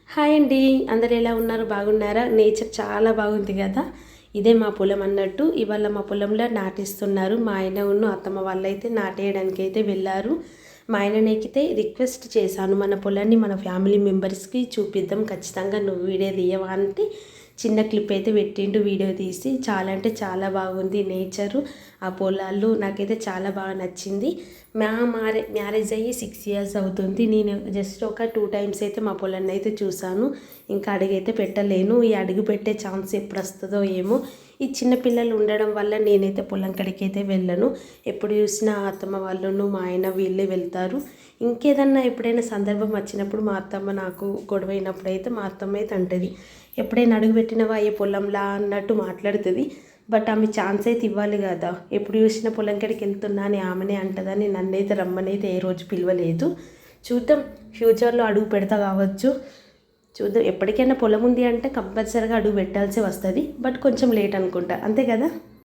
Hi అండి, అందరు ఎలా ఉన్నారు? బాగున్నారా? నేచర్ చాలా బాగుంది కదా. ఇదే మా పొలం అన్నట్టు. ఇవాళ మా పొలంలో నాటిస్తున్నారు. మా ఆయన ఉన్న అత్తమ్మ వాళ్ళైతే నాటేయడానికి అయితే వెళ్ళారు. మా ఆయననైతే రిక్వెస్ట్ చేశాను, మన పొలాన్ని మన ఫ్యామిలీ మెంబర్స్కి చూపిద్దాం, ఖచ్చితంగా నువ్వు వీడియో తీయవా అంటే చిన్న క్లిప్ అయితే పెట్టిండు వీడియో తీసి. చాలా అంటే చాలా బాగుంది నేచరు, ఆ పొలాలు నాకైతే చాలా బాగా నచ్చింది. మ్యారేజ్ అయ్యి 6 ఇయర్స్ అవుతుంది. నేను జస్ట్ ఒక 2 టైమ్స్ అయితే మా పొలాన్ని అయితే చూశాను. ఇంకా అడుగైతే పెట్టలేను. ఈ అడుగు పెట్టే ఛాన్స్ ఎప్పుడు వస్తుందో ఏమో. ఈ చిన్నపిల్లలు ఉండడం వల్ల నేనైతే పొలం కడికి అయితే వెళ్ళను. ఎప్పుడు చూసినా అత్తమ్మ వాళ్ళను మా ఆయన వీళ్ళే వెళ్తారు. ఇంకేదన్నా ఎప్పుడైనా సందర్భం వచ్చినప్పుడు మా అత్తమ్మ నాకు గొడవ అయినప్పుడు అయితే మా అత్తమ్మ అయితే అంటది, ఎప్పుడైనా అడుగు పెట్టినవా ఏ పొలంలా అన్నట్టు మాట్లాడుతుంది. బట్ ఆమె ఛాన్స్ అయితే ఇవ్వాలి కదా. ఎప్పుడు చూసిన పొలం కాడికి వెళ్తున్నా అని ఆమెనే అంటదని నన్నైతే రమ్మనైతే ఏ రోజు పిలవలేదు. చూద్దాం, ఫ్యూచర్లో అడుగు పెడతా కావచ్చు. చూద్దాం, ఎప్పటికైనా పొలం ఉంది అంటే కంపల్సరీగా అడుగు పెట్టాల్సి వస్తుంది. బట్ కొంచెం లేట్ అనుకుంటా, అంతే కదా.